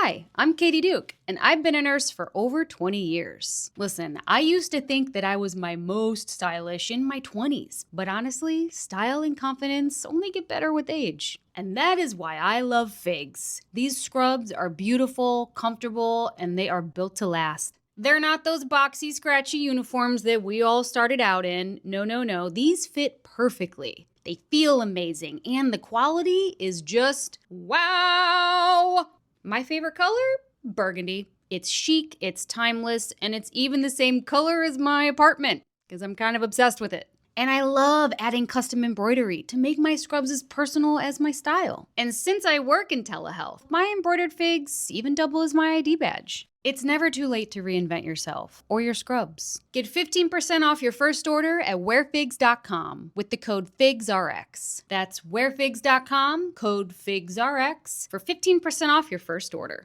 Hi, I'm Katie Duke, and I've been a nurse for over 20 years. Listen, I used to think that I was my most stylish in my 20s, but honestly, style and confidence only get better with age. And that is why I love Figs. These scrubs are beautiful, comfortable, and they are built to last. They're not those boxy, scratchy uniforms that we all started out in. No. These fit perfectly. They feel amazing, and the quality is just wow! My favorite color? Burgundy. It's chic, it's timeless, and it's even the same color as my apartment, because I'm kind of obsessed with it. And I love adding custom embroidery to make my scrubs as personal as my style. And since I work in telehealth, my embroidered figs even double as my ID badge. It's never too late to reinvent yourself or your scrubs. Get 15% off your first order at wearfigs.com with the code FIGSRX. That's wearfigs.com, code FIGSRX for 15% off your first order.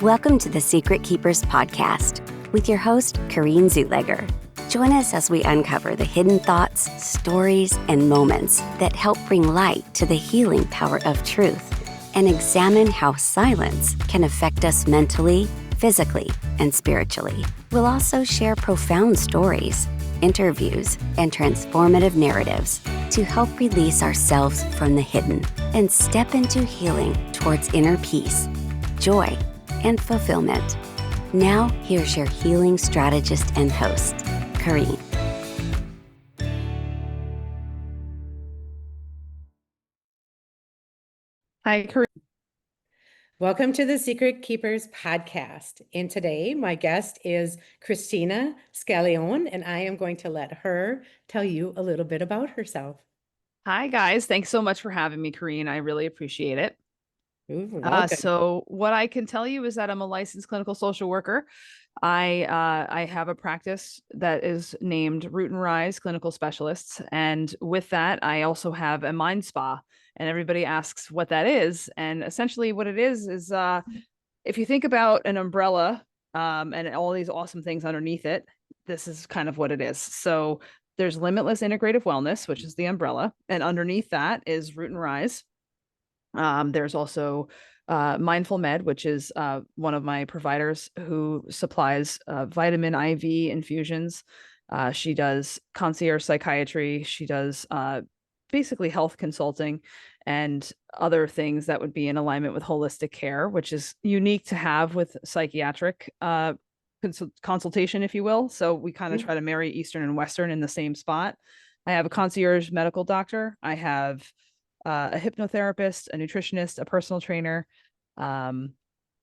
Welcome to the Secret Keepers podcast with your host, Kareen Zutleger. Join us as we uncover the hidden thoughts, stories, and moments that help bring light to the healing power of truth and examine how silence can affect us mentally, physically, and spiritually. We'll also share profound stories, interviews, and transformative narratives to help release ourselves from the hidden and step into healing towards inner peace, joy, and fulfillment. Now, here's your healing strategist and host, Kareen. Hi, Kareen. Welcome to the Secret Keepers podcast. And today, my guest is Kristina Scaglione, and I am going to let her tell you a little bit about herself. Hi, guys. Thanks so much for having me, Kareen. I really appreciate it. Ooh, welcome. So what I can tell you is that I'm a licensed clinical social worker. I have a practice that is named Root and Rise Clinical Specialists. And with that, I also have a mind spa. And everybody asks what that is. And essentially what it is if you think about an umbrella and all these awesome things underneath it, this is kind of what it is. So there's Limitless Integrative Wellness, which is the umbrella. And underneath that is Root and Rise. There's also Mindful Med, which is one of my providers who supplies vitamin IV infusions. She does concierge psychiatry. She does basically health consulting and other things that would be in alignment with holistic care, which is unique to have with psychiatric consultation, if you will. So we kind of try to marry Eastern and Western in the same spot. I have a concierge medical doctor. I have a hypnotherapist, a nutritionist, a personal trainer, a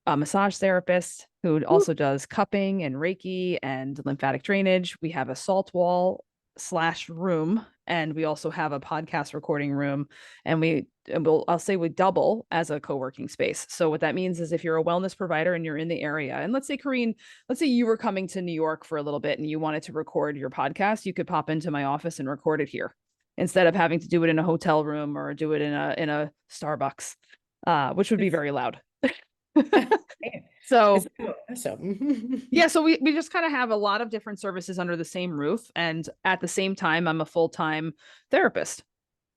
massage therapist who also does cupping and Reiki and lymphatic drainage. We have a salt wall / room, and we also have a podcast recording room. And I'll say we double as a co-working space. So what that means is if you're a wellness provider and you're in the area, and let's say Kareen, let's say you were coming to New York for a little bit and you wanted to record your podcast, you could pop into my office and record it here, instead of having to do it in a hotel room or do it in a Starbucks, which would be very loud. So awesome. yeah, so we just kind of have a lot of different services under the same roof. And at the same time, I'm a full-time therapist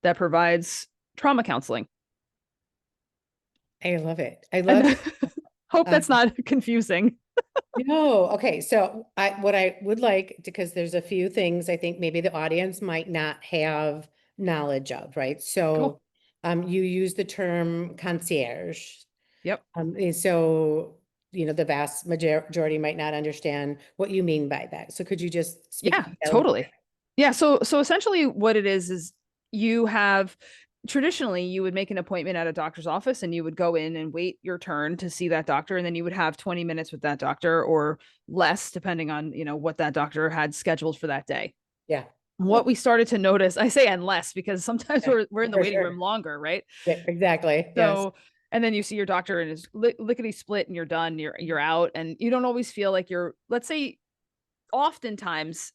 that provides trauma counseling. I love it. I love it. Hope that's not confusing. No. Okay. So what I would like, because there's a few things I think maybe the audience might not have knowledge of, right? So Cool. You use the term concierge. Yep. And so, the vast majority might not understand what you mean by that. So could you just speak? Yeah, totally. Yeah. So essentially what it is traditionally you would make an appointment at a doctor's office and you would go in and wait your turn to see that doctor. And then you would have 20 minutes with that doctor or less, depending on, what that doctor had scheduled for that day. Yeah. What we started to notice, I say and less, because sometimes we're in the waiting room longer, right? Yeah, exactly. So, yes. And then you see your doctor and it's lickety split and you're done, you're out, and you don't always feel like let's say oftentimes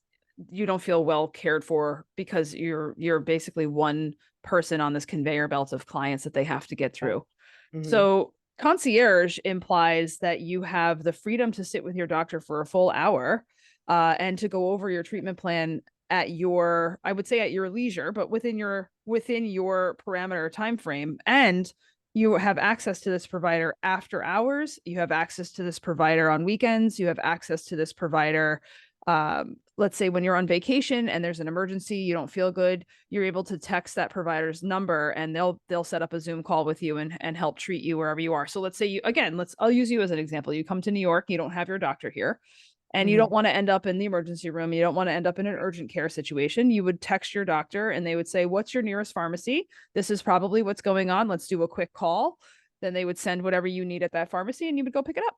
you don't feel well cared for because you're basically one person on this conveyor belt of clients that they have to get through. Mm-hmm. So concierge implies that you have the freedom to sit with your doctor for a full hour and to go over your treatment plan at your leisure, but within your within your parameter time frame, and you have access to this provider after hours. You have access to this provider on weekends. You have access to this provider. Let's say when you're on vacation and there's an emergency, you don't feel good, you're able to text that provider's number and they'll set up a Zoom call with you and help treat you wherever you are. So let's say you, again, I'll use you as an example. You come to New York, you don't have your doctor here, and you don't want to end up in the emergency room. You don't want to end up in an urgent care situation. You would text your doctor and they would say, what's your nearest pharmacy? This is probably what's going on. Let's do a quick call. Then they would send whatever you need at that pharmacy and you would go pick it up.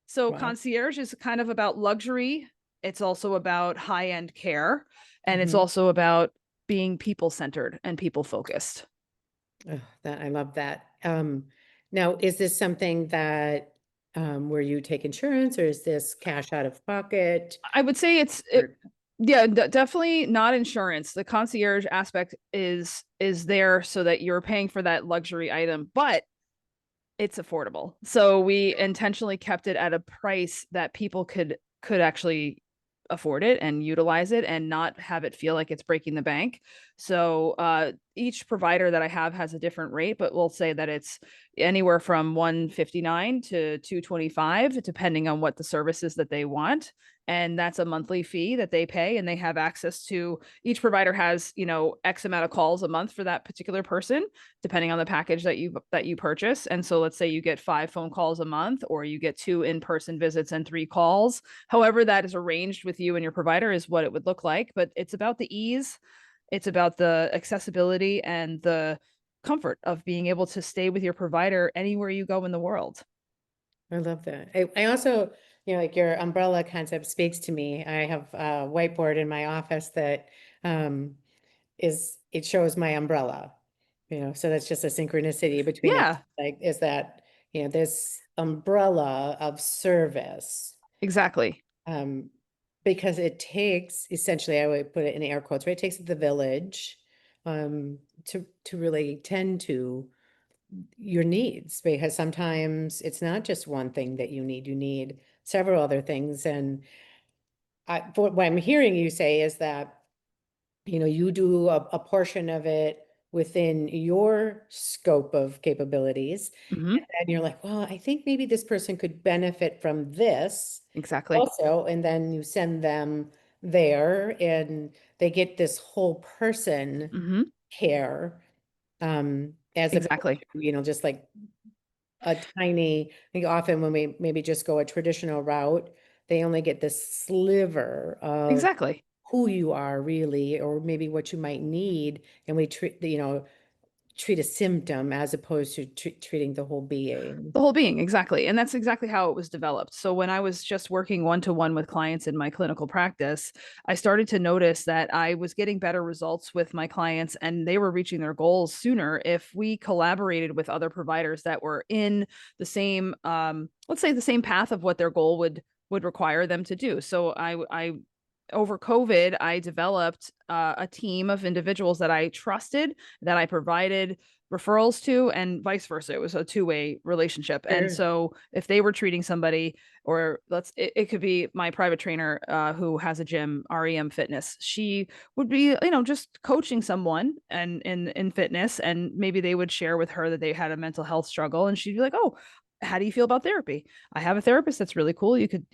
So concierge is kind of about luxury. It's also about high-end care, and it's also about being people-centered and people-focused. Oh, I love that. Now, is this something that where you take insurance, or is this cash out of pocket? I would say definitely not insurance. The concierge aspect is there so that you're paying for that luxury item, but it's affordable. So we intentionally kept it at a price that people could actually afford it and utilize it and not have it feel like it's breaking the bank. So each provider that I have has a different rate, but we'll say that it's anywhere from $159 to $225, depending on what the services that they want. And that's a monthly fee that they pay, and they have access to, each provider has, X amount of calls a month for that particular person, depending on the package that you purchase. And so let's say you get 5 phone calls a month, or you get 2 in-person visits and 3 calls. However that is arranged with you and your provider is what it would look like. But it's about the ease, it's about the accessibility and the comfort of being able to stay with your provider anywhere you go in the world. I love that. I also, like your umbrella concept speaks to me. I have a whiteboard in my office that it shows my umbrella, so that's just a synchronicity between us. Like, is that, this umbrella of service. Exactly. Because it takes, essentially, I would put it in air quotes, right? It takes the village to really tend to your needs, because sometimes it's not just one thing that you need several other things. And what I'm hearing you say is that, you do a portion of it within your scope of capabilities. And you're like, well, I think maybe this person could benefit from this. Exactly. Also, and then you send them there and they get this whole person care. As Exactly. opposed to, just like a tiny, I think often when we maybe just go a traditional route, they only get this sliver of Exactly who you are really, or maybe what you might need. And we treat a symptom as opposed to treating the whole being. The whole being, exactly. And that's exactly how it was developed. So when I was just working one-to-one with clients in my clinical practice, I started to notice that I was getting better results with my clients and they were reaching their goals sooner if we collaborated with other providers that were in the same, let's say the same path of what their goal would require them to do. So I over COVID, I developed a team of individuals that I trusted, that I provided referrals to, and vice versa. It was a two-way relationship. Sure. And so if they were treating somebody, or it could be my private trainer who has a gym, REM Fitness, she would be, just coaching someone and in fitness, and maybe they would share with her that they had a mental health struggle, and she'd be like, oh, how do you feel about therapy? I have a therapist that's really cool. You could,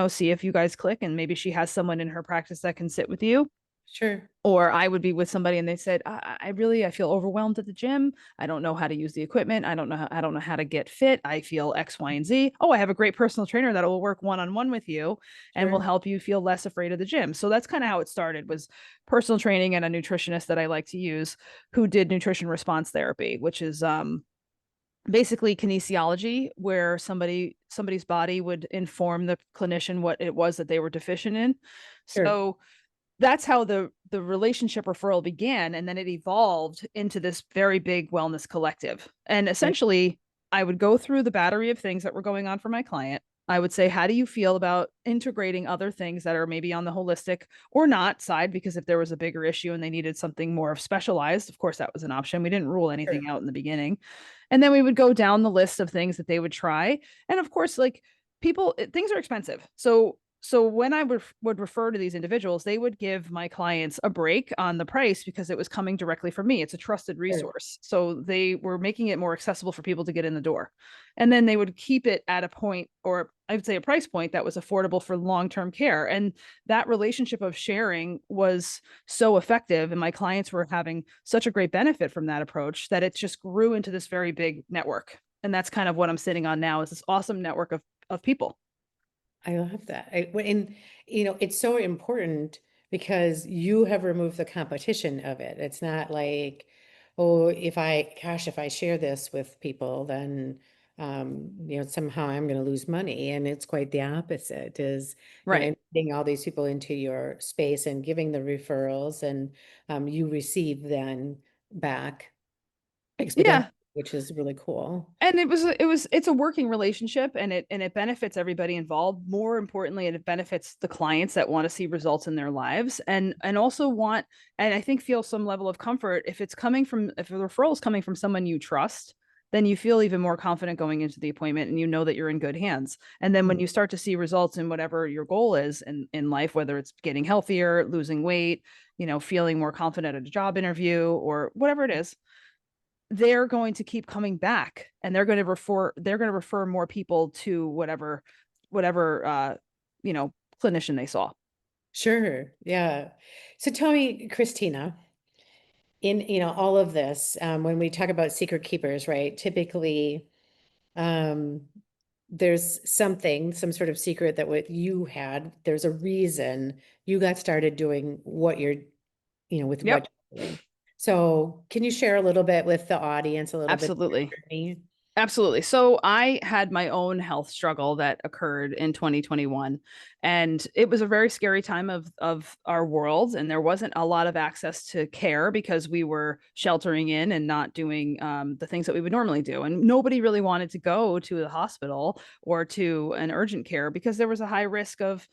see if you guys click, and maybe she has someone in her practice that can sit with you. Sure. Or I would be with somebody and they said, I feel overwhelmed at the gym. I don't know how to use the equipment. I don't know how to get fit. I feel X, Y, and Z. Oh, I have a great personal trainer that will work one-on-one with you and will help you feel less afraid of the gym. So that's kind of how it started, was personal training and a nutritionist that I like to use who did nutrition response therapy, which is, basically kinesiology, where somebody's body would inform the clinician what it was that they were deficient in. Sure. So that's how the relationship referral began. And then it evolved into this very big wellness collective. And essentially, I would go through the battery of things that were going on for my client. I would say, how do you feel about integrating other things that are maybe on the holistic or not side? Because if there was a bigger issue and they needed something more specialized, of course, that was an option. We didn't rule anything out in the beginning. And then we would go down the list of things that they would try. And of course, like things are expensive. So so when I would refer to these individuals, they would give my clients a break on the price because it was coming directly from me. It's a trusted Sure. resource. So they were making it more accessible for people to get in the door. And then they would keep it at a point, or I would say a price point that was affordable for long-term care. And that relationship of sharing was so effective. And my clients were having such a great benefit from that approach that it just grew into this very big network. And that's kind of what I'm sitting on now, is this awesome network of people. I love that. And it's so important because you have removed the competition of it. It's not like, oh, if I share this with people, then somehow I'm going to lose money. And it's quite the opposite. Is Right. inviting all these people into your space and giving the referrals, and you receive then back exponentially, Yeah. which is really cool. And it's a working relationship, and it benefits everybody involved. More importantly, it benefits the clients that want to see results in their lives, and also want, and I think feel some level of comfort if it's coming from, if a referral is coming from someone you trust, then you feel even more confident going into the appointment, and you know that you're in good hands. And then when you start to see results in whatever your goal is in life, whether it's getting healthier, losing weight, feeling more confident at a job interview, or whatever it is, they're going to keep coming back, and they're going to refer more people to whatever clinician they saw. Sure. Yeah. So tell me, Christina, in all of this, when we talk about secret keepers, right? Typically, um, there's some sort of secret that what you had. There's a reason you got started doing what you're, with what Yep. you're doing. So, can you share a little bit with the audience, a little bit of Absolutely. your journey? Absolutely. So I had my own health struggle that occurred in 2021, and it was a very scary time of our world, and there wasn't a lot of access to care because we were sheltering in and not doing the things that we would normally do, and nobody really wanted to go to the hospital or to an urgent care because there was a high risk of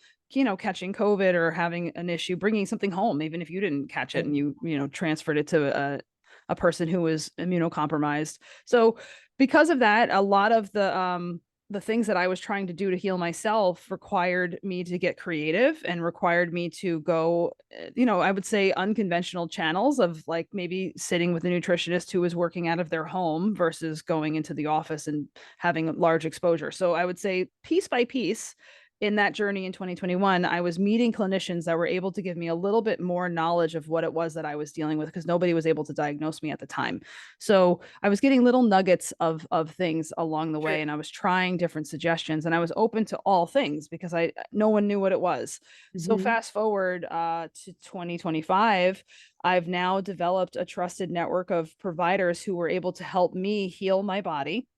catching COVID or having an issue bringing something home, even if you didn't catch it and you transferred it to a person who was immunocompromised. So because of that, a lot of the things that I was trying to do to heal myself required me to get creative and required me to go, I would say unconventional channels of like maybe sitting with a nutritionist who was working out of their home versus going into the office and having large exposure. So I would say piece by piece, in that journey in 2021, I was meeting clinicians that were able to give me a little bit more knowledge of what it was that I was dealing with, because nobody was able to diagnose me at the time. So I was getting little nuggets of things along the Sure. way, and I was trying different suggestions, and I was open to all things because no one knew what it was. So Hmm. fast forward to 2025, I've now developed a trusted network of providers who were able to help me heal my body.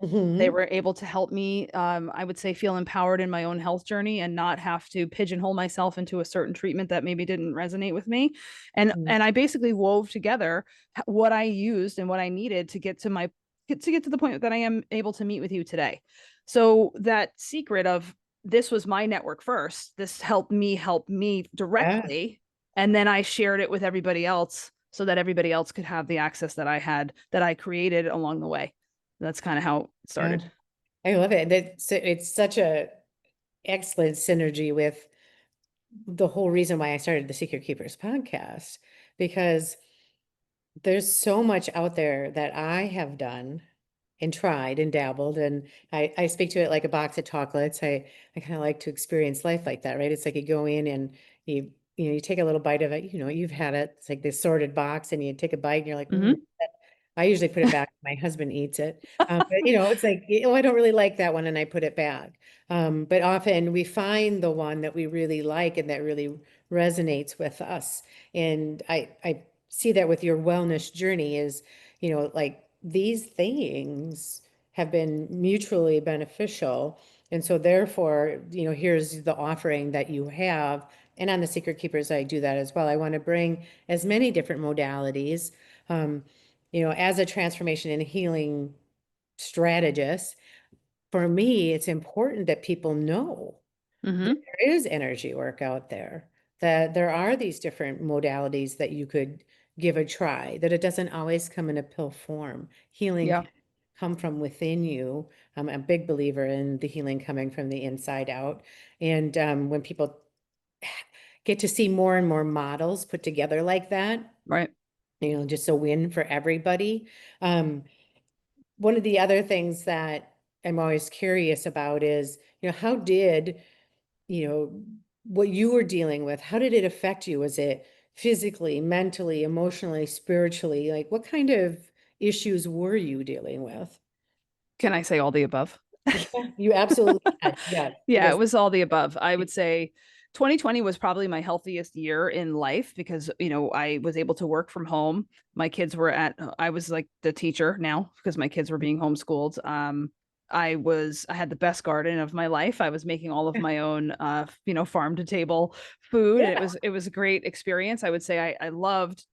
They Hmm. were able to help me, I would say, feel empowered in my own health journey and not have to pigeonhole myself into a certain treatment that maybe didn't resonate with me. And I basically wove together what I used and what I needed to get to the point that I am able to meet with you today. So that secret of this was my network first. This help me Yeah. directly, and then I shared it with everybody else so that everybody else could have the access that I had, that I created along the way. That's kind of how it Yeah. started. I love it. It's such a excellent synergy with the whole reason why I started the Secret Keepers podcast, because there's so much out there that I have done and tried and dabbled, and I speak to it like a box of chocolates. I kind of like to experience life like that, right? It's like you go in and you take a little bite of it, you've had it. It's like this sorted box, and you take a bite and you're like, Mhm. I usually put it back. My husband eats it. But it's like, oh, I don't really like that one, and I put it back. But often we find the one that we really like and that really resonates with us. And I see that with your wellness journey is, like these things have been mutually beneficial. And so therefore, here's the offering that you have. And on the Secret Keepers, I do that as well. I want to bring as many different modalities. Um, as a transformation and healing strategist, for me, it's important that people know that Mhm. there is energy work out there, that there are these different modalities that you could give a try, that it doesn't always come in a pill form. Healing Yeah. can come from within you. I'm a big believer in the healing coming from the inside out. And when people get to see more and more models put together like that, Right. just a win for everybody. One of the other things that I'm always curious about is, how did, what you were dealing with, how did it affect you? Was it physically, mentally, emotionally, spiritually? Like, what kind of issues were you dealing with? Can I say all the above? Yeah, you absolutely can. Yes, Yeah, yes. it was all the above. I would say 2020 was probably my healthiest year in life because, I was able to work from home. My kids were I was like the teacher now because my kids were being homeschooled. I had the best garden of my life. I was making all of my own, farm to table food. And Yeah. it was a great experience. I would say I loved,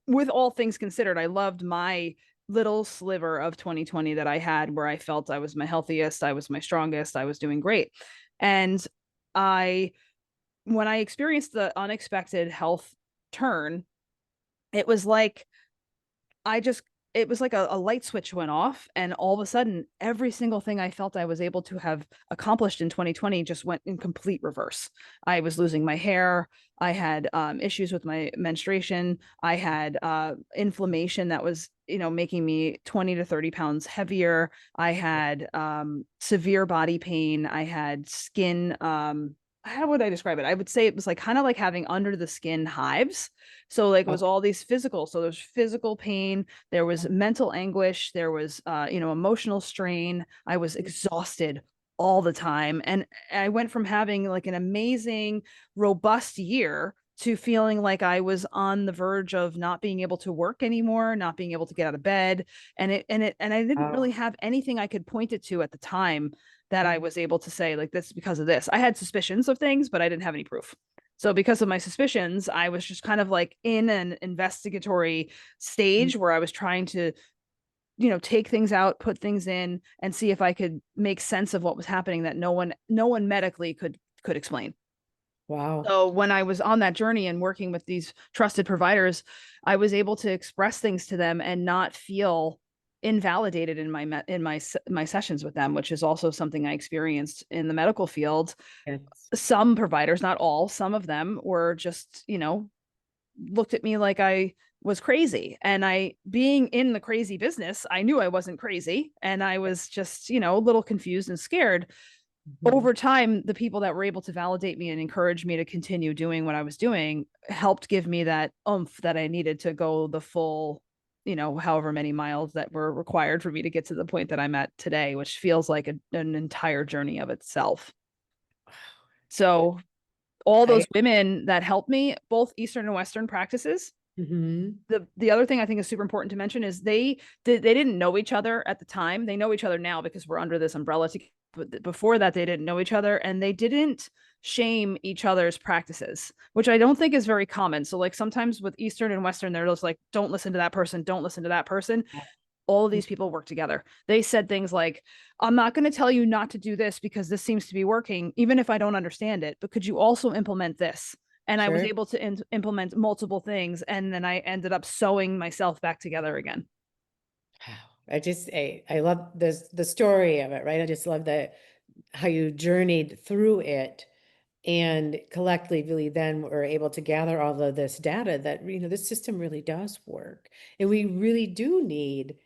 with all things considered, I loved my little sliver of 2020 that I had where I felt I was my healthiest, I was my strongest, I was doing great. And I when I experienced the unexpected health turn, it was like I just it was like a light switch went off and all of a sudden every single thing I felt I was able to have accomplished in 2020 just went in complete reverse. I was losing my hair. I had issues with my menstruation. I had inflammation that was making me 20 to 30 pounds heavier. I had severe body pain. I had skin how would I describe it? I would say it was like kind of like having under the skin hives. So like it was all these physical. So there's physical pain, there was mental anguish, there was emotional strain. I was exhausted all the time. And I went from having like an amazing, robust year to feeling like I was on the verge of not being able to work anymore, not being able to get out of bed. And I didn't really have anything I could point it to at the time that I was able to say, like, this is because of this. I had suspicions of things, but I didn't have any proof. So because of my suspicions, I was just kind of like in an investigatory stage where I was trying to, take things out, put things in, and see if I could make sense of what was happening that no one medically could explain. Wow. So when I was on that journey and working with these trusted providers, I was able to express things to them and not feel invalidated in my sessions with them, which is also something I experienced in the medical field. Yes. Some providers, not all, some of them were just, looked at me like I was crazy. And being in the crazy business, I knew I wasn't crazy. And I was just, a little confused and scared. Mhm. Over time, the people that were able to validate me and encourage me to continue doing what I was doing helped give me that oomph that I needed to go the full, however many miles that were required for me to get to the point that I'm at today, which feels like an entire journey of itself. So all I, those women that helped me, both Eastern and Western practices. mhm. The other thing I think is super important to mention is they didn't know each other at the time. They know each other now because we're under this umbrella together. But before that, they didn't know each other and they didn't shame each other's practices, which I don't think is very common. So like sometimes with Eastern and Western, they're just like, don't listen to that person, don't listen to that person. All of these people work together. They said things like, I'm not going to tell you not to do this because this seems to be working, even if I don't understand it, but could you also implement this? And I was Sure. able to implement multiple things. And then I ended up sewing myself back together again. Wow. I love the story of it, right? I just love that how you journeyed through it and collectively then were able to gather all of this data that, this system really does work. And we really do need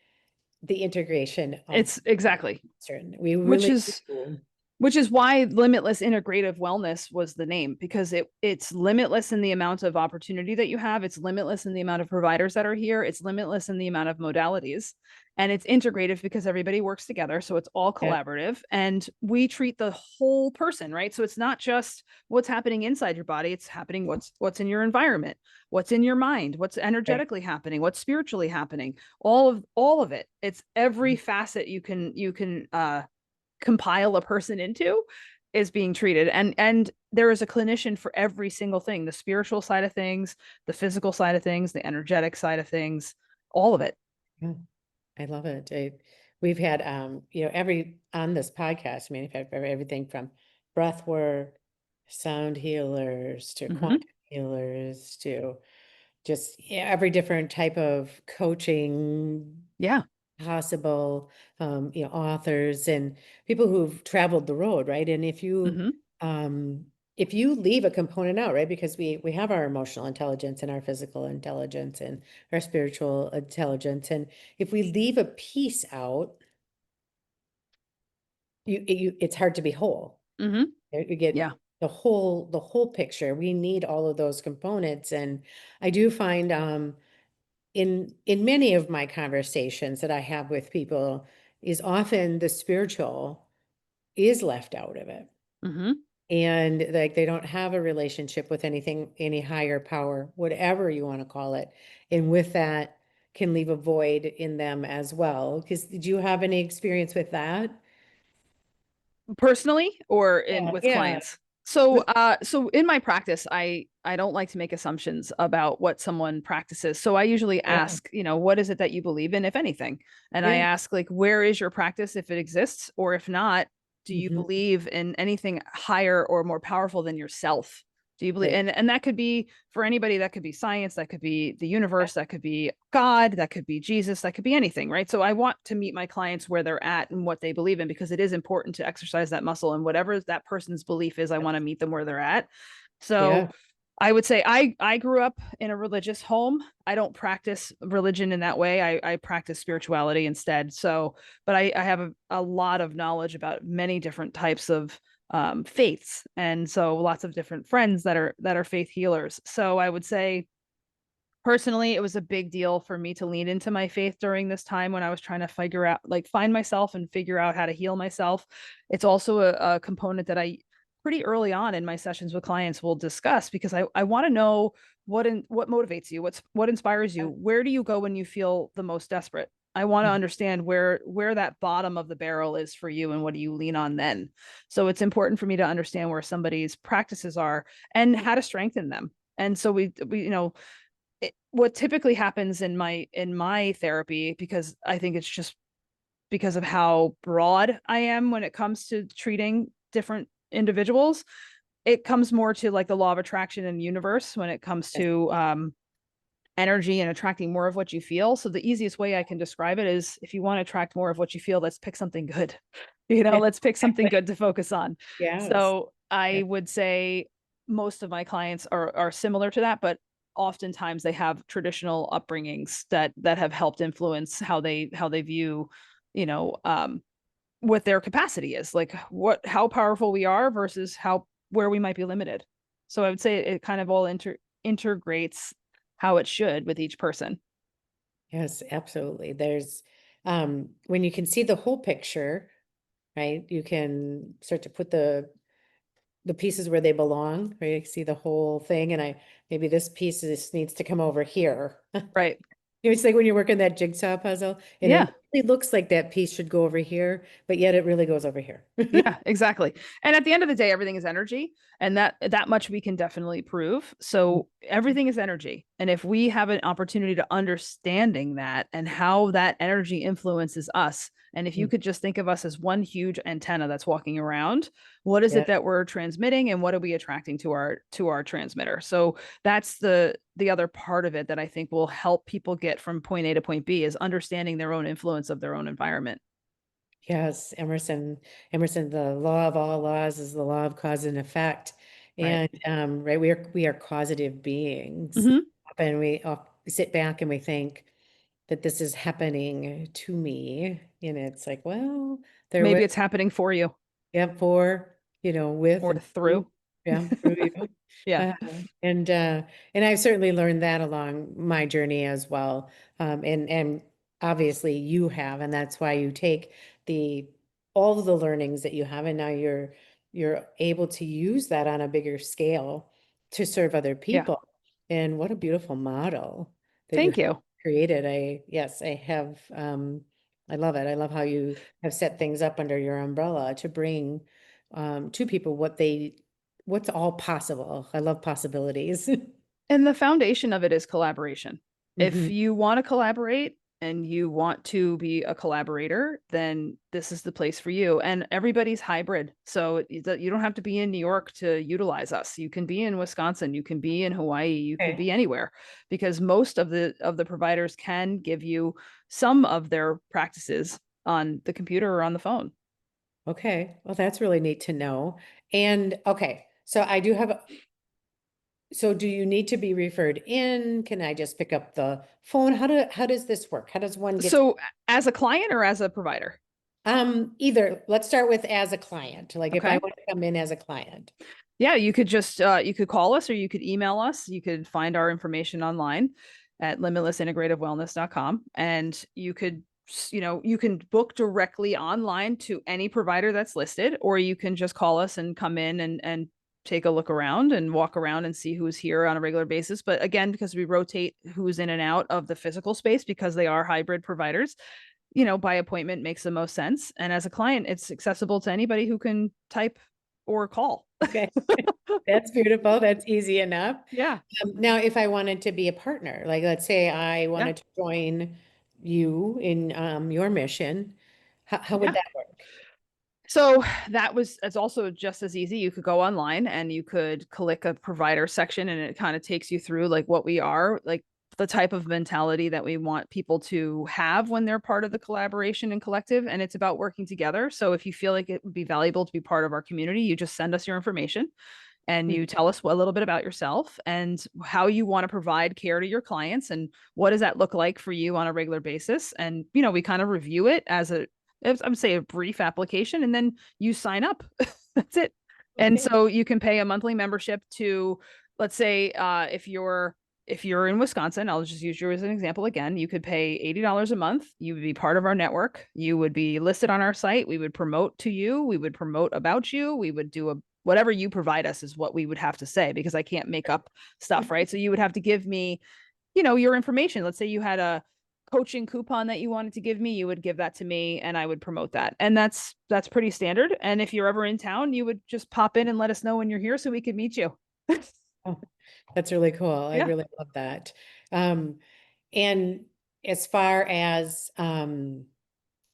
the integration of It's exactly, certain. We which really is do. which is why Limitless Integrative Wellness was the name, because it's limitless in the amount of opportunity that you have, it's limitless in the amount of providers that are here, it's limitless in the amount of modalities, and it's integrative because everybody works together, so it's all Yeah, collaborative and we treat the whole person, right? So it's not just what's happening inside your body, it's happening what's in your environment, what's in your mind, what's right. energetically happening, what's spiritually happening, all of it. It's every facet you can compile a person into is being treated, and there is a clinician for every single thing, the spiritual side of things, the physical side of things, the energetic side of things, all of it. Yeah, I love it. We've had, on this podcast, I mean, we've had everything from breath work, sound healers to Mm-hmm. quantum healers to just every different type of coaching Yeah. possible, authors and people who've traveled the road, right? And Hmm. if you leave a component out, right, because we have our emotional intelligence and our physical intelligence and our spiritual intelligence, and if we leave a piece out, it's hard to be whole. Hmm. You get Yeah. the whole picture. We need all of those components, and I do find in many of my conversations that I have with people is often the spiritual is left out of it. Hmm. And like they don't have a relationship with anything, any higher power, whatever you want to call it. And with that can leave a void in them as well. Because did you have any experience with that? Personally or in Yeah, with yeah. clients? So With, so in my practice, I don't like to make assumptions about what someone practices. So I usually yeah, ask, what is it that you believe in, if anything? And I yeah. ask, like, where is your practice, if it exists, or if not, do you Hmm. believe in anything higher or more powerful than yourself? Do you believe, Right. and that could be for anybody, that could be science, that could be the universe, that could be God, that could be Jesus, that could be anything, right? So I want to meet my clients where they're at and what they believe in, because it is important to exercise that muscle, and whatever that person's belief is, I want to meet them where they're at. So Yeah. I would say I grew up in a religious home. I don't practice religion in that way. I practice spirituality instead. So, but I have a lot of knowledge about many different types of faiths, and so lots of different friends that are faith healers. So I would say personally, it was a big deal for me to lean into my faith during this time when I was trying to figure out, like, find myself and figure out how to heal myself. It's also a component that I pretty early on in my sessions with clients will discuss, because I want to know what motivates you, what inspires you, where do you go when you feel the most desperate. I want to Mhm. understand where that bottom of the barrel is for you, and what do you lean on then. So it's important for me to understand where somebody's practices are and how to strengthen them. And so we what typically happens in my therapy, because I think it's just because of how broad I am when it comes to treating different individuals, it comes more to like the law of attraction and universe when it comes Yes. to energy and attracting more of what you feel. So the easiest way I can describe it is, if you want to attract more of what you feel, let's pick something good. Yeah, Let's pick something exactly. good to focus on. Yes. So Yeah. I would say most of my clients are similar to that, but oftentimes they have traditional upbringings that have helped influence how they view, you know, um, what their capacity is, like how powerful we are versus how where we might be limited. So I would say it kind of all integrates how it should with each person. Yes, absolutely. There's when you can see the whole picture, right? You can start to put the pieces where they belong, right? See the whole thing, and maybe this piece needs to come over here. Right. It's like when you're working that jigsaw puzzle, and Yeah. it really looks like that piece should go over here, but yet it really goes over here. Yeah, exactly. And at the end of the day, everything is energy, and that much we can definitely prove. So everything is energy. And if we have an opportunity to understanding that and how that energy influences us, and if you Mhm. could just think of us as one huge antenna that's walking around, what is Yeah. it that we're transmitting, and what are we attracting to our transmitter? So that's the other part of it that I think will help people get from point A to point B, is understanding their own influence of their own environment. Yes, Emerson, the law of all laws is the law of cause and effect. Right. And right, we are causative beings. Hmm. And we sit back and we think that this is happening to me. And it's like, well, there Maybe was, it's happening for you yeah, for, with or and through, through. yeah, through you. Yeah. Uh, and and I've certainly learned that along my journey as well. And obviously you have, and that's why you take the all of the learnings that you have, and now you're able to use that on a bigger scale to serve other Yeah. people. And what a beautiful model that you Thank have you. created. Yes, I have I love it. I love how you have set things up under your umbrella to bring to people what's all possible. I love possibilities. And the foundation of it is collaboration. If Hmm. you want to collaborate, and you want to be a collaborator, then this is the place for you. And everybody's hybrid. So you don't have to be in New York to utilize us. You can be in Wisconsin, you can be in Hawaii, you could be anywhere, because most of the providers can give you some of their practices on the computer or on the phone. Okay. Well, that's really neat to know. And okay, so I do have so do you need to be referred in? Can I just pick up the phone? How does this work? How does one get So as a client or as a provider? either? Let's start with as a client. Like if I Okay. want to come in as a client. Yeah, you could just you could call us or you could email us. You could find our information online at limitlessintegrativewellness.com, and you could you can book directly online to any provider that's listed, or you can just call us and come in and take a look around and walk around and see who's here on a regular basis. But again, because we rotate who's in and out of the physical space because they are hybrid providers, by appointment makes the most sense. And as a client, it's accessible to anybody who can type or call. Okay. That's beautiful. That's easy enough. Yeah. Now, if I wanted to be a partner, like let's say I Yeah. wanted to join you in your mission, how would Yeah. that work? So it's also just as easy. You could go online and you could click a provider section, and it kind of takes you through like what we are, like the type of mentality that we want people to have when they're part of the collaboration and collective. And it's about working together. So if you feel like it would be valuable to be part of our community, you just send us your information and you tell us a little bit about yourself and how you want to provide care to your clients and what does that look like for you on a regular basis. And, we kind of review it as I would say a brief application, and then you sign up. That's it. And so you can pay a monthly membership to, let's say, if you're in Wisconsin, I'll just use you as an example again, you could pay $80 a month. You would be part of our network. You would be listed on our site. We would promote to you. We would promote about you. We would do whatever you provide us is what we would have to say, because I can't make up stuff, right? So you would have to give me, your information. Let's say you had a coaching coupon that you wanted to give me, you would give that to me and I would promote that. And that's pretty standard. And if you're ever in town, you would just pop in and let us know when you're here so we could meet you. Oh, that's really cool. I really love that. And as far as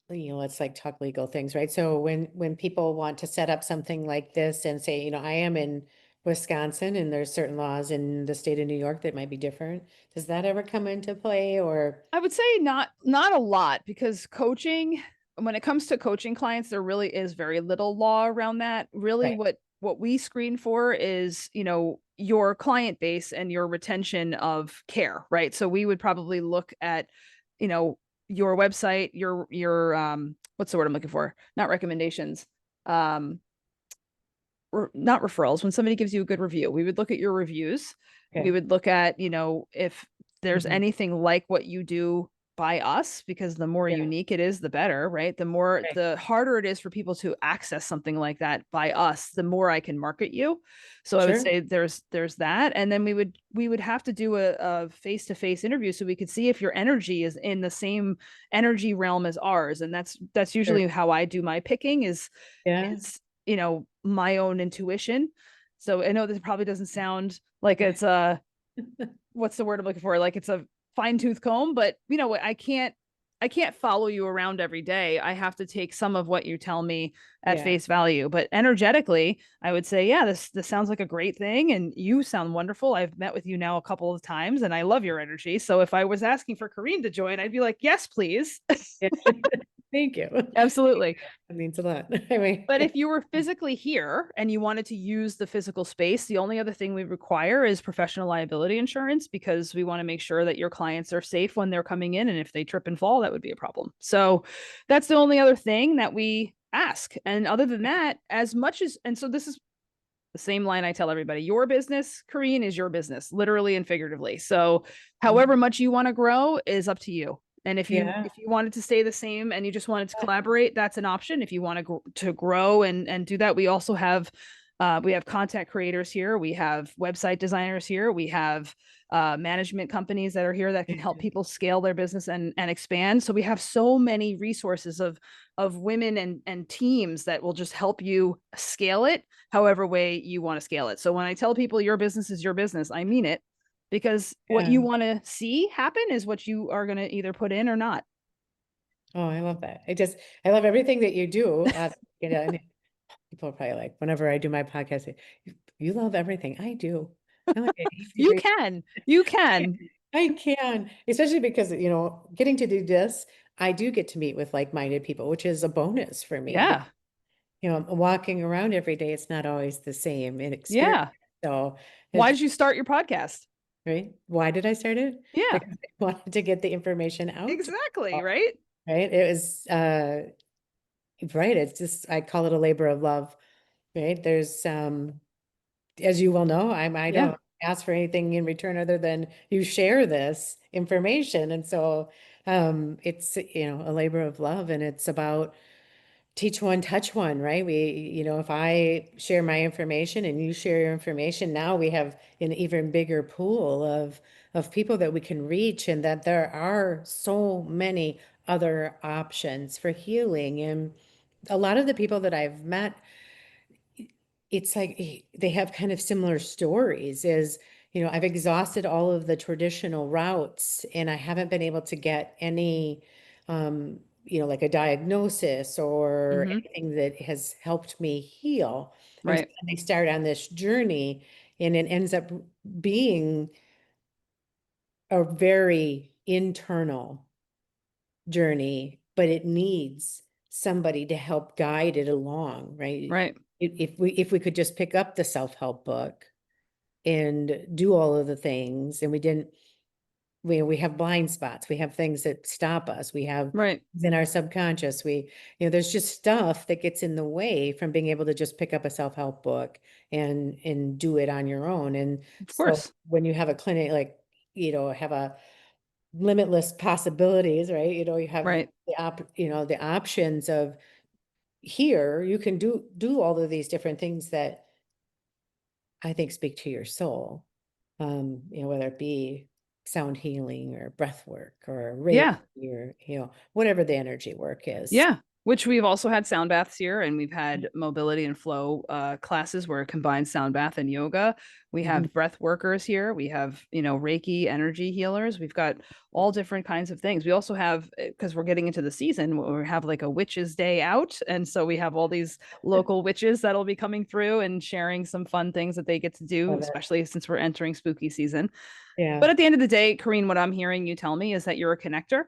let's like talk legal things, right? So when people want to set up something like this and say, I am in Wisconsin and there's certain laws in the state of New York that might be different. Does that ever come into play? Or I would say not a lot, because when it comes to coaching clients, there really is very little law around that. Really, right. what we screen for is, your client base and your retention of care, right? So we would probably look at, your website, your what's the word I'm looking for? Not recommendations. Not referrals. When somebody gives you a good review, we would look at your reviews. We would look at, if there's anything like what you do by us, because the more unique it is, the better, right? The harder it is for people to access something like that by us, the more I can market you. So I would say there's that. And then we would have to do a face-to-face interview so we could see if your energy is in the same energy realm as ours. And that's usually how I do my picking is my own intuition. So I know this probably doesn't sound like it's what's the word I'm looking for? Like it's a fine tooth comb, but I can't follow you around every day. I have to take some of what you tell me at face value, but energetically, I would say, this sounds like a great thing. And you sound wonderful. I've met with you now a couple of times and I love your energy. So if I was asking for Karine to join, I'd be like, yes, please. Thank you. Absolutely. That means a lot. I mean, but if you were physically here and you wanted to use the physical space, the only other thing we require is professional liability insurance, because we want to make sure that your clients are safe when they're coming in. And if they trip and fall, that would be a problem. So that's the only other thing that we ask. And other than that, and so this is the same line I tell everybody, your business, Karine, is your business, literally and figuratively. So however much you want to grow is up to you. And if you wanted to stay the same and you just wanted to collaborate, that's an option. If you want to grow and do that, we also have content creators here. We have website designers here. We have management companies that are here that can help people scale their business and expand. So we have so many resources of women and teams that will just help you scale it however way you want to scale it. So when I tell people your business is your business, I mean it. because what you want to see happen is what you are going to either put in or not. Oh, I love that. I love everything that you do. You know, and people are probably like, whenever I do my podcast, you love everything. I do. I'm like an easy You breezy. can. I can, especially because, you know, getting to do this, I do get to meet with like-minded people, which is a bonus for me. Yeah. You know, walking around every day, it's not always the same in experience. Yeah. So, Why did you start your podcast? right? Why did I start it? Yeah, Because I wanted to get the information out. exactly. Right. Right. It was, right. It's just, I call it a labor of love, right? There's, as you well know, I Yeah. don't ask for anything in return other than you share this information. And so, it's, you know, a labor of love, and it's about teach one, touch one, right? You know, if I share my information and you share your information, now we have an even bigger pool of people that we can reach, and that there are so many other options for healing. And a lot of the people that I've met, it's like they have kind of similar stories. Is, you know, I've exhausted all of the traditional routes and I haven't been able to get any, you know, like a diagnosis or Hmm. anything that has helped me heal. And so Right. then they start on this journey, and it ends up being a very internal journey, but it needs somebody to help guide it along, right? Right. If we could just pick up the self-help book and do all of the things, and we have blind spots, we have things that stop us, we have Right. in our subconscious, you know, there's just stuff that gets in the way from being able to just pick up a self-help book and do it on your own. And Of so course. when you have a clinic, like, you know, have a limitless possibilities, right? You know, you have Right. you know, the options of here, you can do all of these different things that I think speak to your soul. You know, whether it be sound healing or breath work or Reiki Yeah. or, you know, whatever the energy work is. Yeah, which we've also had sound baths here, and we've had mobility and flow classes where it combines sound bath and yoga. We Mhm. have breath workers here. We have, Reiki energy healers. We've got all different kinds of things. We also have, because we're getting into the season, we have like a witches day out. And so we have all these local witches that'll be coming through and sharing some fun things that they get to do, Love it. especially since we're entering spooky season. Yeah. But at the end of the day, Kareen, what I'm hearing you tell me is that you're a connector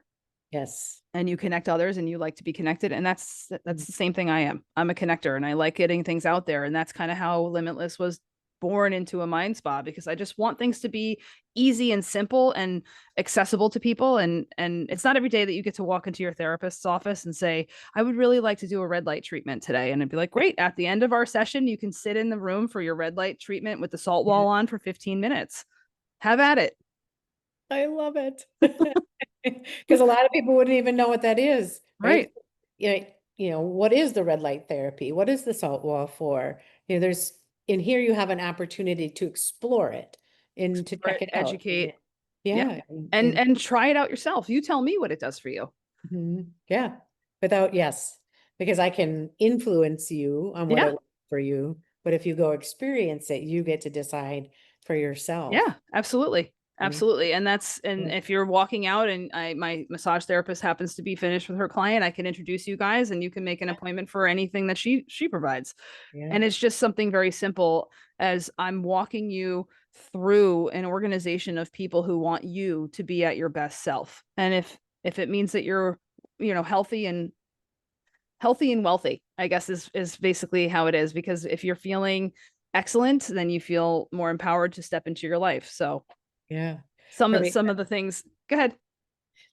Yes. and you connect others and you like to be connected, and that's Mhm. the same thing I am. I'm a connector and I like getting things out there, and that's kind of how Limitless was born into a mind spa, because I just want things to be easy and simple and accessible to people. And it's not every day that you get to walk into your therapist's office and say, I would really like to do a red light treatment today, and it'd be like, great, at the end of our session you can sit in the room for your red light treatment with the salt Yeah. wall on for 15 minutes. Have at it. I love it. Because a lot of people wouldn't even know what that is, right? Right. You know, what is the red light therapy? What is the salt wall for? You know, there's in here you have an opportunity to explore it and to Explore check it, it out. educate. Yeah. Yeah. And try it out yourself. You tell me what it does for you. Yeah. Yes, because I can influence you on what it Yeah. works for you. But if you go experience it, you get to decide for yourself. Yeah, absolutely. Right? Absolutely. And Yeah. if you're walking out and my massage therapist happens to be finished with her client, I can introduce you guys and you can make an appointment for anything that she provides. Yeah. And it's just something very simple as I'm walking you through an organization of people who want you to be at your best self. And if it means that you're, healthy and wealthy, I guess is basically how it is. Because if you're feeling excellent, then you feel more empowered to step into your life. So Yeah. some For of me, some of the things. Go ahead.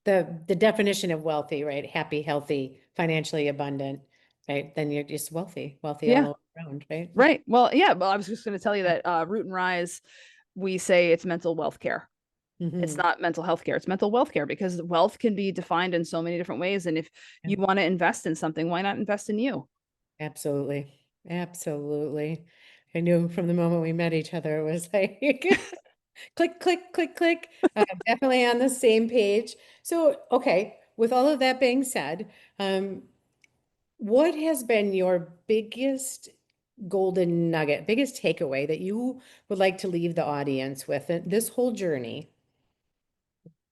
the definition of wealthy, right? Happy, healthy, financially abundant, right? Then you're just wealthy Yeah. all around, right? Right. Well, yeah. Well, I was just going to tell you that Root and Rise, we say it's mental wealth care. It's Hmm. not mental health care. It's mental wealth care, because wealth can be defined in so many different ways. And if you want to invest in something, why not invest in you? Absolutely. Absolutely. I knew from the moment we met each other, it was like click, click, click, click. Definitely on the same page. So, okay, with all of that being said, what has been your biggest golden nugget, biggest takeaway that you would like to leave the audience with in this whole journey?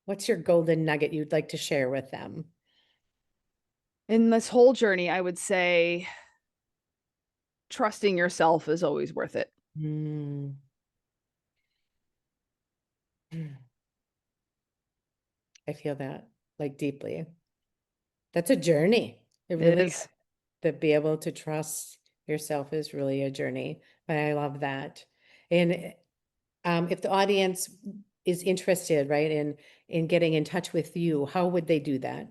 What's your golden nugget you'd like to share with them? In this whole journey, I would say trusting yourself is always worth it. Mm. I feel that like deeply. That's a journey. It It really is. to be able to trust yourself is really a journey. But I love that. And if the audience is interested, right, in getting in touch with you, how would they do that?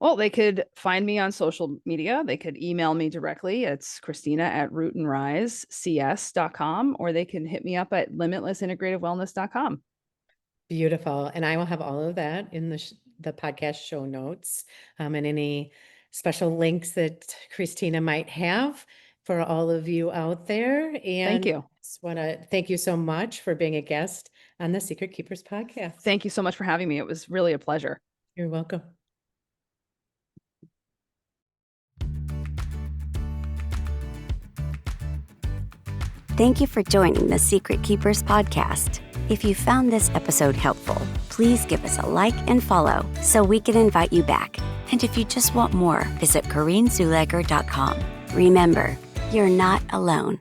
Well, they could find me on social media. They could email me directly. It's Kristina@rootandrisecs.com, or they can hit me up at limitlessintegrativewellness.com. Beautiful. And I will have all of that in the podcast show notes, and any special links that Kristina might have for all of you out there. Thank And you. just want to thank you so much for being a guest on the Secret Keepers podcast. Thank you so much for having me. It was really a pleasure. You're welcome. Thank you for joining the Secret Keepers podcast. If you found this episode helpful, please give us a like and follow so we can invite you back. And if you just want more, visit KarineZuleger.com. Remember, you're not alone.